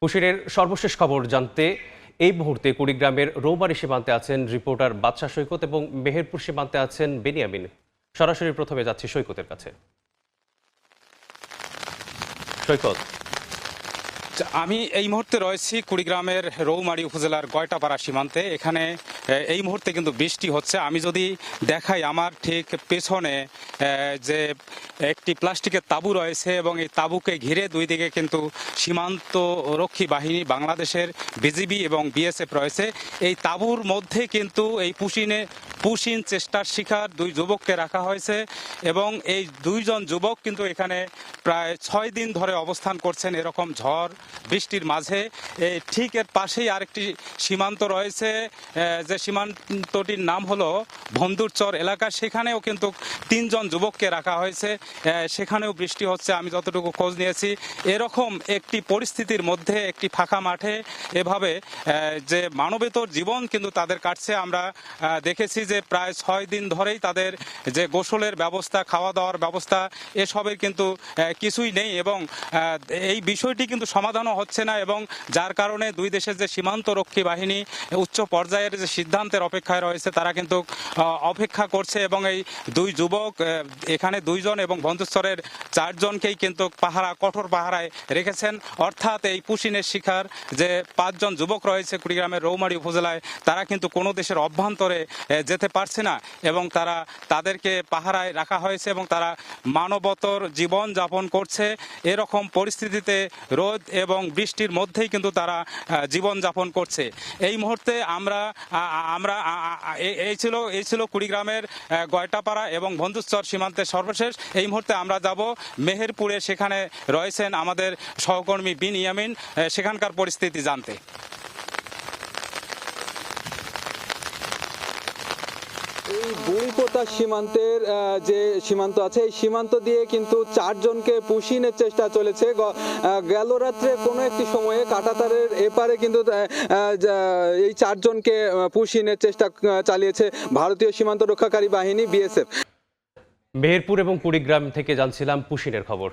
পুশিনের সর্বশেষ খবর জানতে এই মুহূর্তে কুড়িগ্রামের রৌমারী সীমান্তে আছেন রিপোর্টার বাদশা সৈকত এবং মেহেরপুর সীমান্তে আছেন বেনিয়ামিন। সরাসরি প্রথমে যাচ্ছি সৈকতের কাছে। সৈকত, আমি এই মুহূর্তে রয়েছি কুড়িগ্রামের রৌমারী উপজেলার গয়টাপাড়া সীমান্তে। এখানে এই মুহূর্তে কিন্তু বৃষ্টি হচ্ছে। আমি যদি দেখাই, আমার ঠিক পেছনে যে একটি প্লাস্টিকের তাঁবু রয়েছে এবং এই তাঁবুকে ঘিরে দুই দিকে কিন্তু সীমান্ত রক্ষী বাহিনী বাংলাদেশের বিজিবি এবং বিএসএফ রয়েছে। এই তাঁবুর মধ্যে কিন্তু এই পুশিন চেষ্টার শিকার দুই যুবককে রাখা হয়েছে এবং এই দুইজন যুবক কিন্তু এখানে প্রায় 6 দিন ধরে অবস্থান করছেন এরকম ঝড় বৃষ্টির মাঝে। ঠিক এর পাশেই আরেকটি সীমান্ত রয়েছে, যে সীমান্তটির নাম হলো বন্দুরচর এলাকা। সেখানেও কিন্তু 3 জন যুবককে রাখা হয়েছে, সেখানেও বৃষ্টি হচ্ছে। আমি যতটুকু খোঁজ নিয়েছি, এরকম একটি পরিস্থিতির মধ্যে একটি ফাঁকা মাঠে এভাবে যে মানবেতর জীবন কিন্তু তাদের কাটছে। আমরা দেখেছি যে প্রায় 6 দিন ধরেই তাদের যে গোসলের ব্যবস্থা, খাওয়া দাওয়ার ব্যবস্থা, এসবের কিন্তু কিছুই নেই এবং এই বিষয়টি কিন্তু সমাধানও হচ্ছে না এবং যার কারণে দুই দেশের যে সীমান্ত রক্ষী বাহিনী উচ্চ পর্যায়ের যে সিদ্ধান্তের অপেক্ষায় রয়েছে, তারা কিন্তু অপেক্ষা করছে এবং এই দুই যুবক, এখানে 2 জন এবং বন্ধুস্তরের 4 জনকেই কিন্তু কঠোর পাহারায় রেখেছেন। অর্থাৎ এই পুশিনের শিকার যে 5 জন যুবক রয়েছে কুড়িগ্রামের রৌমারী উপজেলায়, তারা কিন্তু কোনো দেশের অভ্যন্তরে যেতে পারছে না এবং তাদেরকে পাহারায় রাখা হয়েছে এবং তারা মানবতর জীবন যাপন করছে। এরকম পরিস্থিতিতে রোদ এবং বৃষ্টির মধ্যেই কিন্তু তারা জীবন যাপন করছে। এই মুহূর্তে এই ছিল কুড়িগ্রামের গয়টাপাড়া এবং বন্ধুস্তর সীমান্তের সর্বশেষ। এই মুহূর্তে আমরা যাব মেহেরপুরে, সেখানে রয়েছেন আমাদের সহকর্মী বেনিয়ামিন, সেখানকার পরিস্থিতি জানতে। এই বুড়িপোতা সীমান্তের যে সীমান্ত আছে, এই সীমান্ত দিয়ে কিন্তু 4 জনকে পুশিনের চেষ্টা চলেছে। গেল রাত্রে কোনো একটি সময়ে কাঁটাতারের এপারে কিন্তু এই 4 জনকে পুশিনের চেষ্টা চালিয়েছে ভারতীয় সীমান্ত রক্ষাকারী বাহিনী বিএসএফ। মেহেরপুর এবং কুড়িগ্রাম থেকে জানছিলাম পুশিনের খবর।